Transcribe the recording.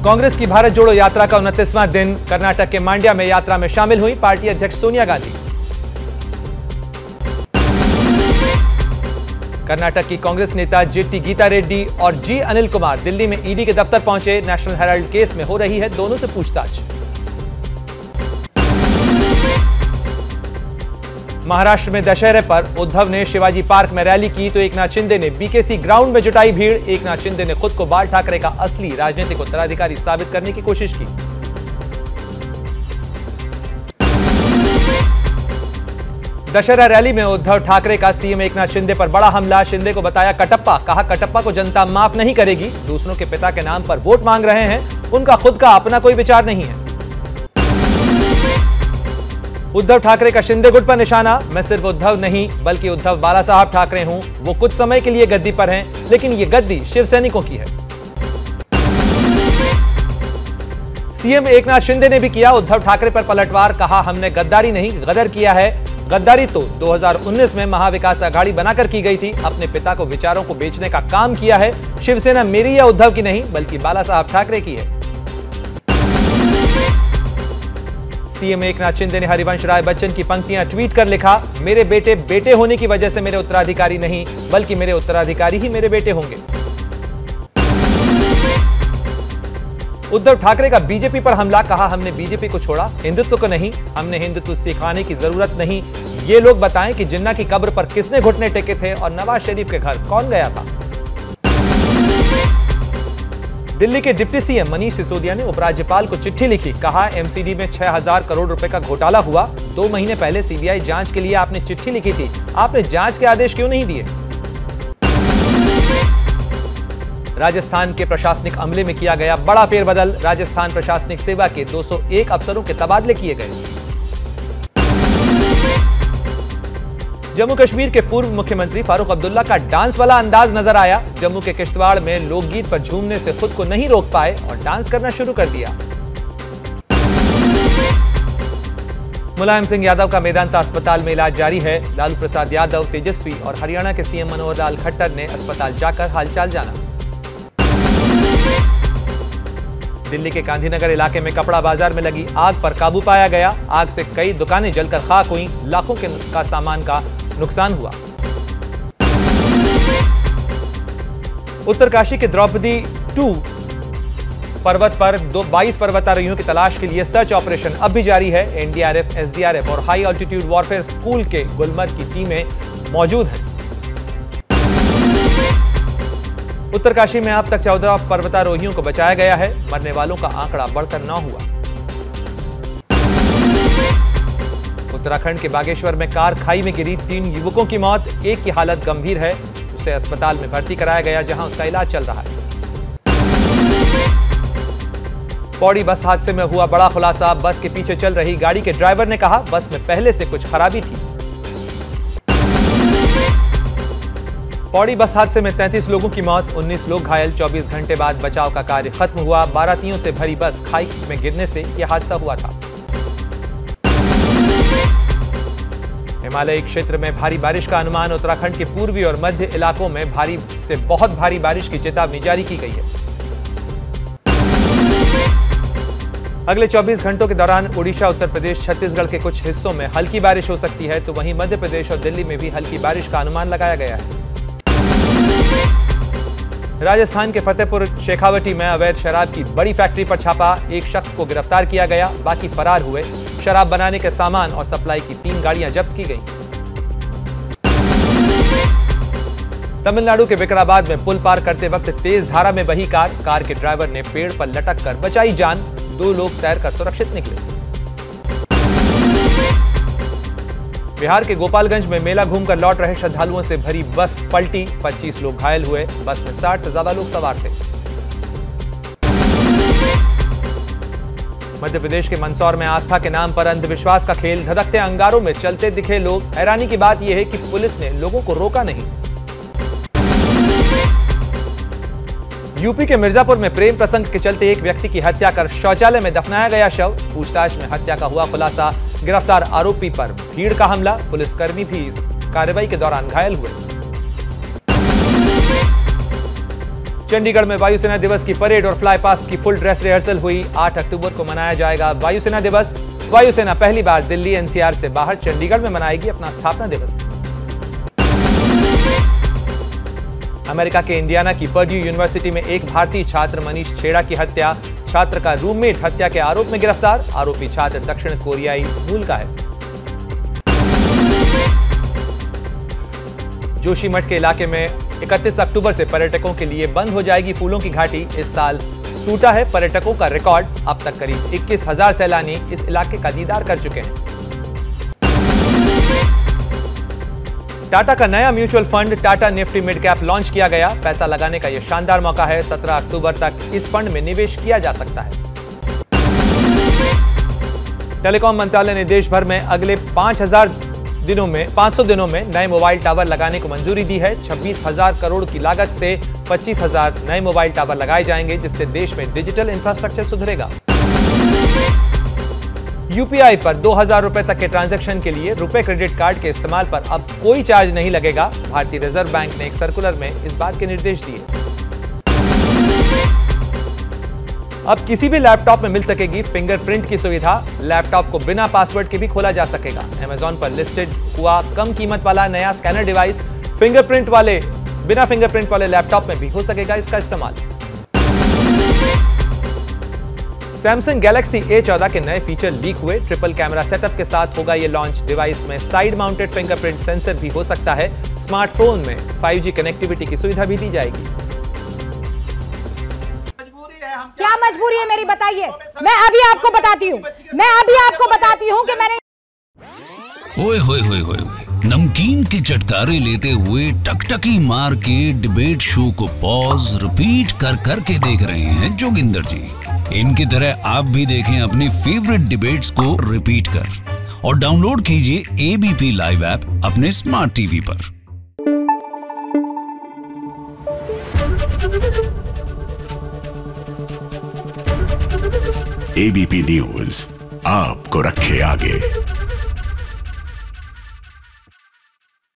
कांग्रेस की भारत जोड़ो यात्रा का 29वां दिन। कर्नाटक के मांड्या में यात्रा में शामिल हुई पार्टी अध्यक्ष सोनिया गांधी। कर्नाटक की कांग्रेस नेता जेटी गीता रेड्डी और जी अनिल कुमार दिल्ली में ईडी के दफ्तर पहुंचे। नेशनल हेराल्ड केस में हो रही है दोनों से पूछताछ। महाराष्ट्र में दशहरे पर उद्धव ने शिवाजी पार्क में रैली की तो एकनाथ शिंदे ने बीकेसी ग्राउंड में जुटाई भीड़। एकनाथ शिंदे ने खुद को बाल ठाकरे का असली राजनीतिक उत्तराधिकारी साबित करने की कोशिश की। दशहरा रैली में उद्धव ठाकरे का सीएम एकनाथ शिंदे पर बड़ा हमला। शिंदे को बताया कटप्पा, कहा कटप्पा को जनता माफ नहीं करेगी। दूसरों के पिता के नाम पर वोट मांग रहे हैं, उनका खुद का अपना कोई विचार नहीं है। उद्धव ठाकरे का शिंदे गुट पर निशाना। मैं सिर्फ उद्धव नहीं बल्कि उद्धव बाला साहब ठाकरे हूं। वो कुछ समय के लिए गद्दी पर हैं, लेकिन ये गद्दी शिवसैनिकों की है। सीएम एकनाथ शिंदे ने भी किया उद्धव ठाकरे पर पलटवार। कहा हमने गद्दारी नहीं गदर किया है। गद्दारी तो 2019 में महाविकास आघाड़ी बनाकर की गई थी। अपने पिता को विचारों को बेचने का काम किया है। शिवसेना मेरी या उद्धव की नहीं बल्कि बाला साहब ठाकरे की है। सीएम एकनाथ शिंदे ने हरिवंश राय बच्चन की पंक्तियां ट्वीट कर लिखा, मेरे बेटे बेटे होने की वजह से मेरे उत्तराधिकारी नहीं बल्कि मेरे उत्तराधिकारी ही मेरे बेटे होंगे। उद्धव ठाकरे का बीजेपी पर हमला। कहा हमने बीजेपी को छोड़ा, हिंदुत्व को नहीं। हमने हिंदुत्व सिखाने की जरूरत नहीं। ये लोग बताएं कि जिन्ना की कब्र पर किसने घुटने टेके थे और नवाज शरीफ के घर कौन गया था। दिल्ली के डिप्टी सीएम मनीष सिसोदिया ने उपराज्यपाल को चिट्ठी लिखी। कहा एमसीडी में 6000 करोड़ रुपए का घोटाला हुआ। 2 महीने पहले सीबीआई जांच के लिए आपने चिट्ठी लिखी थी, आपने जांच के आदेश क्यों नहीं दिए। राजस्थान के प्रशासनिक अमले में किया गया बड़ा फेरबदल। राजस्थान प्रशासनिक सेवा के 201 अफसरों के तबादले किए गए। जम्मू कश्मीर के पूर्व मुख्यमंत्री फारूक अब्दुल्ला का डांस वाला अंदाज नजर आया। जम्मू के किश्तवाड़ में लोकगीत पर झूमने से खुद को नहीं रोक पाए और डांस करना शुरू कर दिया। मुलायम सिंह यादव का मेदांता अस्पताल में इलाज जारी है। लालू प्रसाद यादव, तेजस्वी और हरियाणा के सीएम मनोहर लाल खट्टर ने अस्पताल जाकर हालचाल जाना। दिल्ली के गांधीनगर इलाके में कपड़ा बाजार में लगी आग पर काबू पाया गया। आग से कई दुकानें जलकर खाक हुई। लाखों का सामान का नुकसान हुआ। उत्तरकाशी के द्रौपदी 2 पर्वत पर 22 पर्वतारोहियों की तलाश के लिए सर्च ऑपरेशन अब भी जारी है। एनडीआरएफ, एसडीआरएफ और हाई ऑल्टीट्यूड वॉरफेयर स्कूल के गुलमर्ग की टीमें मौजूद हैं। उत्तरकाशी में अब तक 14 पर्वतारोहियों को बचाया गया है। मरने वालों का आंकड़ा बढ़कर 9 हुआ। उत्तराखंड के बागेश्वर में कार खाई में गिरी, 3 युवकों की मौत। एक की हालत गंभीर है, उसे अस्पताल में भर्ती कराया गया जहां उसका इलाज चल रहा है। पौड़ी बस हादसे में हुआ बड़ा खुलासा। बस के पीछे चल रही गाड़ी के ड्राइवर ने कहा बस में पहले से कुछ खराबी थी। पौड़ी बस हादसे में 33 लोगों की मौत, 19 लोग घायल। 24 घंटे बाद बचाव का कार्य खत्म हुआ। बारातियों से भरी बस खाई में गिरने से यह हादसा हुआ था। हिमालयी क्षेत्र में भारी बारिश का अनुमान। उत्तराखंड के पूर्वी और मध्य इलाकों में भारी से बहुत भारी बारिश की चेतावनी जारी की गई है। अगले 24 घंटों के दौरान ओडिशा, उत्तर प्रदेश, छत्तीसगढ़ के कुछ हिस्सों में हल्की बारिश हो सकती है तो वहीं मध्य प्रदेश और दिल्ली में भी हल्की बारिश का अनुमान लगाया गया है। राजस्थान के फतेहपुर शेखावटी में अवैध शराब की बड़ी फैक्ट्री पर छापा। एक शख्स को गिरफ्तार किया गया, बाकी फरार हुए। शराब बनाने के सामान और सप्लाई की 3 गाड़ियां जब्त की गईं। तमिलनाडु के विकराबाद में पुल पार करते वक्त तेज धारा में बही कार के ड्राइवर ने पेड़ पर लटक कर बचाई जान। 2 लोग तैरकर सुरक्षित निकले। बिहार के गोपालगंज में मेला घूमकर लौट रहे श्रद्धालुओं से भरी बस पलटी, 25 लोग घायल हुए। बस में 60 से ज्यादा लोग सवार थे। मध्य प्रदेश के मंदसौर में आस्था के नाम पर अंधविश्वास का खेल। धधकते अंगारों में चलते दिखे लोग। हैरानी की बात यह है कि पुलिस ने लोगों को रोका नहीं। यूपी के मिर्जापुर में प्रेम प्रसंग के चलते एक व्यक्ति की हत्या कर शौचालय में दफनाया गया शव। पूछताछ में हत्या का हुआ खुलासा। गिरफ्तार आरोपी पर भीड़ का हमला। पुलिसकर्मी भी इस कार्रवाई के दौरान घायल हुए। चंडीगढ़ में वायुसेना दिवस की परेड और फ्लाई पास्ट की फुल ड्रेस रिहर्सल हुई। 8 अक्टूबर को मनाया जाएगा वायुसेना दिवस। वायुसेना पहली बार दिल्ली एनसीआर से बाहर चंडीगढ़ में मनाएगी अपना स्थापना दिवस। अमेरिका के इंडियाना की पर्ड्यू यूनिवर्सिटी में एक भारतीय छात्र मनीष छेड़ा की हत्या। छात्र का रूममेट हत्या के आरोप में गिरफ्तार। आरोपी छात्र दक्षिण कोरियाई मूल का है। जोशीमठ के इलाके में 31 अक्टूबर से पर्यटकों के लिए बंद हो जाएगी फूलों की घाटी। इस साल टूटा है पर्यटकों का रिकॉर्ड। अब तक करीब 21,000 सैलानी इस इलाके का दीदार कर चुके हैं। टाटा का नया mutual fund Tata Nifty mid cap launch किया गया। पैसा लगाने का यह शानदार मौका है। 17 अक्टूबर तक इस फंड में निवेश किया जा सकता है। टेलीकॉम मंत्रालय ने देश भर में अगले 500 दिनों में नए मोबाइल टावर लगाने को मंजूरी दी है। 26,000 करोड़ की लागत से 25,000 नए मोबाइल टावर लगाए जाएंगे, जिससे देश में डिजिटल इंफ्रास्ट्रक्चर सुधरेगा। यूपीआई पर 2,000 रुपए तक के ट्रांजैक्शन के लिए रुपए क्रेडिट कार्ड के इस्तेमाल पर अब कोई चार्ज नहीं लगेगा। भारतीय रिजर्व बैंक ने एक सर्कुलर में इस बात के निर्देश दिए। अब किसी भी लैपटॉप में मिल सकेगी फिंगरप्रिंट की सुविधा। लैपटॉप को बिना पासवर्ड के भी खोला जा सकेगा। अमेज़न पर लिस्टेड हुआ कम कीमत वाला नया स्कैनर डिवाइस बिना फिंगरप्रिंट वाले लैपटॉप में भी हो सकेगा इसका इस्तेमाल। सैमसंग गैलेक्सी A14 के नए फीचर लीक हुए। ट्रिपल कैमरा सेटअप के साथ होगा ये लॉन्च। डिवाइस में साइड माउंटेड फिंगरप्रिंट सेंसर भी हो सकता है। स्मार्टफोन में 5G कनेक्टिविटी की सुविधा भी दी जाएगी। क्या मजबूरी है मेरी, बताइए। मैं अभी आपको बताती हूँ कि मैंने ओए होए होए होए नमकीन के चटकारे लेते हुए टकटकी मार के डिबेट शो को पॉज रिपीट कर करके देख रहे हैं जोगिंदर जी। इनकी तरह आप भी देखें अपने फेवरेट डिबेट्स को रिपीट कर और डाउनलोड कीजिए एबीपी लाइव ऐप अपने स्मार्ट टीवी पर। एबीपी न्यूज आपको रखे आगे।